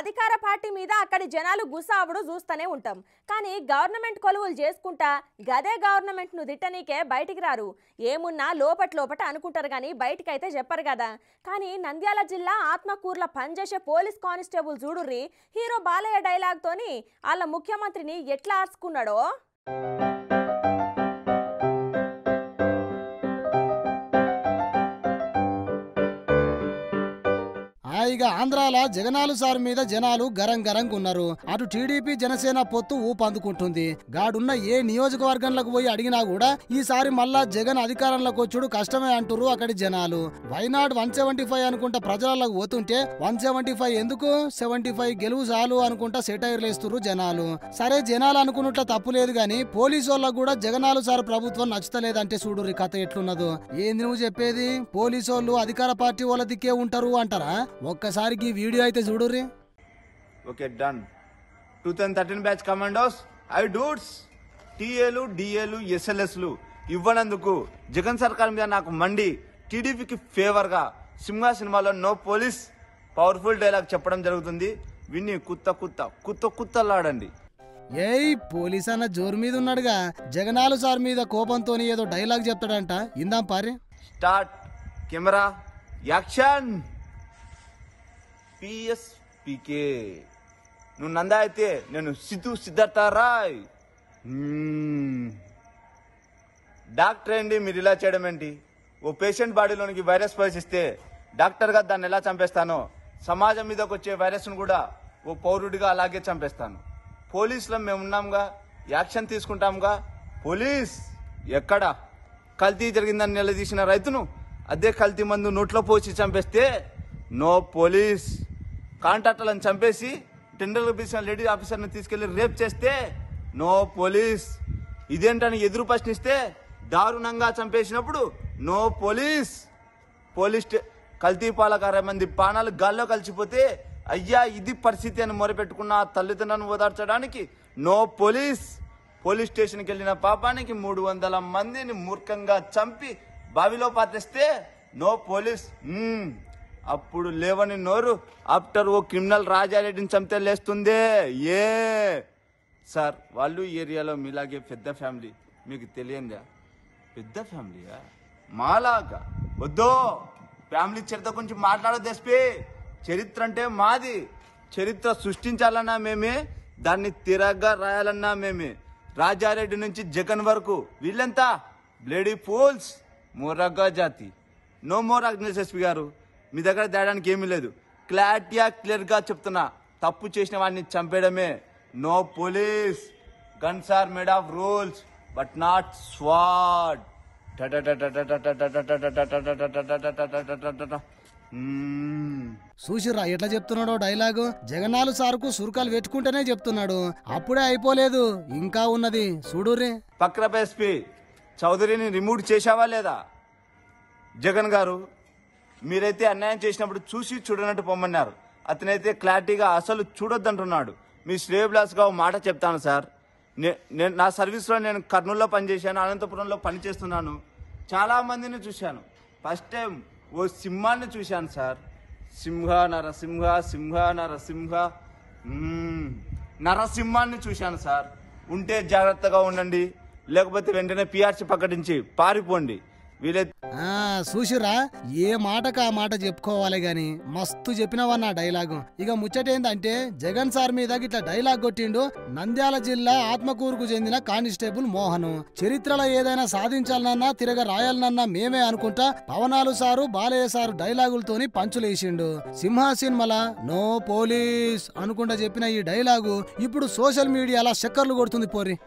అధికార పార్టీ మీద అక్కడి జనాలు గుసావుడు చూస్తూనే ఉంటాం. కానీ గవర్నమెంట్ కొలువులు చేసుకుంటా గదే గవర్నమెంట్ ను దిట్టనీకే బయటికి రారు. ఏమున్నా లోపట అనుకుంటారు కానీ బయటికైతే చెప్పరు కదా. కానీ నంద్యాల జిల్లా ఆత్మకూర్ల పనిచేసే పోలీస్ కానిస్టేబుల్ చూడుర్రి హీరో బాలయ్య డైలాగ్ తోని వాళ్ళ ముఖ్యమంత్రిని ఎట్లా ఆర్చుకున్నాడో. ఇక ఆంధ్రాల జగనాలు సార్ మీద జనాలు గరంగరంగా ఉన్నారు. అటు టీడీపీ జనసేన పొత్తు ఊపందుకుంటుంది. గాడున్న ఏ నియోజకవర్గంలోకి పోయి అడిగినా కూడా ఈసారి మళ్ళా జగన్ అధికారంలోకి వచ్చుడు కష్టమే అంటురు అక్కడి జనాలు. వైనాడు 175 అనుకుంటా ప్రజలకు పోతుంటే 175 ఎందుకు 75 గెలువు చాలు అనుకుంటా సెటైర్లు వేస్తురు జనాలు. సరే జనాలు అనుకున్నట్ల తప్పు లేదు గాని పోలీసు వాళ్ళకు కూడా జగనాలు సార్ ప్రభుత్వం నచ్చుతలేదంటే చూడుర్రి కథ ఎట్లున్నదో. ఏంది నువ్వు చెప్పేది? పోలీసు వాళ్ళు అధికార పార్టీ వాళ్ళ దిక్కే ఉంటారు అంటారా? ఒక్కసారికి వీడియో అయితే చూడుర్రి. Okay done. 2013 బ్యాచ్ కమాండోస్ ఐ డూడ్స్ టీఏలు డిఏలు ఎస్ఎల్ఎస్లు ఇవ్వనందుకు జగన్ సర్కార్ మీద నాకు మండి టీడీపీకి ఫేవర్ గా సింహ సినిమాలో నో పోలీస్ పవర్ఫుల్ డైలాగ్ చెప్పడం జరుగుతుంది. విని కుత్తలాడండి. ఏయ్ పోలీస్ అన్న జోరు మీద ఉన్నాడుగా. జగనాలు సార్ మీద కోపంతో ఏదో డైలాగ్ చెప్తాడంట. ఇందాం పారి. Start camera action. పిఎస్పికే నువ్వు నందా అయితే నేను సిద్ధార్థ రాయ్. డాక్టర్ ఏంటి మీరు ఇలా చేయడం ఏంటి? ఓ పేషెంట్ బాడీలోనికి వైరస్ ప్రవేశిస్తే డాక్టర్గా దాన్ని ఎలా చంపేస్తానో సమాజం మీదకి వచ్చే వైరస్ను కూడా ఓ పౌరుడిగా అలాగే చంపేస్తాను. పోలీసులో మేమున్నాంగా, యాక్షన్ తీసుకుంటాంగా. పోలీస్ ఎక్కడ? కల్తీ జరిగిందని నిలదీసిన రైతును అదే కల్తీ మందు నోట్లో పోసి చంపేస్తే నో పోలీస్. కాంట్రాక్టర్లను చంపేసి టెండర్లు పిలిచిన లేడీ ఆఫీసర్ని తీసుకెళ్లి రేప్ చేస్తే నో పోలీస్. ఇదేంటని ఎదురు ప్రశ్నిస్తే దారుణంగా చంపేసినప్పుడు నో పోలీస్. కల్తీ పాలకు 60 మంది ప్రాణాలు గాల్లో కలిసిపోతే అయ్యా ఇది పరిస్థితి అని మొరపెట్టుకున్న ఆ తల్లిదండ్రులను ఓదార్చడానికి నో పోలీస్. పోలీస్ స్టేషన్కి వెళ్ళిన పాపానికి 300 మందిని మూర్ఖంగా చంపి బావిలో పాతేస్తే నో పోలీస్. అప్పుడు లేవని నోరు ఆఫ్టర్ ఓ క్రిమినల్ రాజారెడ్డిని చంపితే లేస్తుందే. ఏ సార్ వాళ్ళు ఏరియాలో మీలాగే పెద్ద ఫ్యామిలీ, మీకు తెలియందా? పెద్ద ఫ్యామిలీయా? మాలాగా వద్దో. ఫ్యామిలీ చరిత్ర గురించి మాట్లాడదు ఎస్పీ. చరిత్ర అంటే మాది. చరిత్ర సృష్టించాలన్నా మేమే, దాన్ని తిరగ్గా రాయాలన్నా మేమే. రాజారెడ్డి నుంచి జగన్ వరకు వీళ్ళంతా బ్లేడీ ఫూల్స్, మొరగా జాతి. నో మోర్ అగ్నేష్ ఎస్పీ గారు, మీ దగ్గర తేడానికి ఏమీ లేదు. క్లియర్గా చెప్తున్నా, తప్పు చేసిన వాడిని చంపేయడమే. No police. Guns are made of rules but not squad. చూసిర్రా ఎట్లా చెప్తున్నాడో డైలాగు. జగన్నాలు సార్కు సురుకాలు పెట్టుకుంటేనే చెప్తున్నాడు. అప్పుడే అయిపోలేదు, ఇంకా ఉన్నది చూడుర్రి. పక్రప ఎస్పీ చౌదరిని రిమూవ్ చేశావా లేదా? జగన్ గారు మీరైతే అన్యాయం చేసినప్పుడు చూసి చూడనట్టు పొమ్మన్నారు. అతనైతే క్లారిటీగా అసలు చూడొద్దంటున్నాడు. మీ శ్రేయబ్లాస్గా ఒక మాట చెప్తాను సార్. నేను నా సర్వీస్లో నేను కర్నూలులో పనిచేశాను, అనంతపురంలో పనిచేస్తున్నాను. చాలా మందిని చూశాను. ఫస్ట్ టైం ఓ సింహాన్ని చూశాను సార్. సింహ నరసింహ సింహ నరసింహ నరసింహాన్ని చూశాను సార్. ఉంటే జాగ్రత్తగా ఉండండి, లేకపోతే వెంటనే పిఆర్సీ ప్రకటించి పారిపోండి. చూసిరా ఏ మాటకు ఆ మాట చెప్పుకోవాలి గాని మస్తు చెప్పినవన్న డైలాగు. ఇక ముచ్చటేందంటే జగన్ సార్ మీద ఇట్లా డైలాగ్ కొట్టిండు నంద్యాల జిల్లా ఆత్మకూరుకు చెందిన కానిస్టేబుల్ మోహన్. చరిత్రలో ఏదైనా సాధించాలనన్నా తిరగ రాయాలనన్నా మేమే అనుకుంటా పవనాలు సారు బాలయ్య సారు డైలాగులతోని పంచులేసిండు. సింహ సినిమాల నో పోలీస్ అనుకుంటా చెప్పిన ఈ డైలాగు ఇప్పుడు సోషల్ మీడియాలో చక్కర్లు కొడుతుంది పోరి.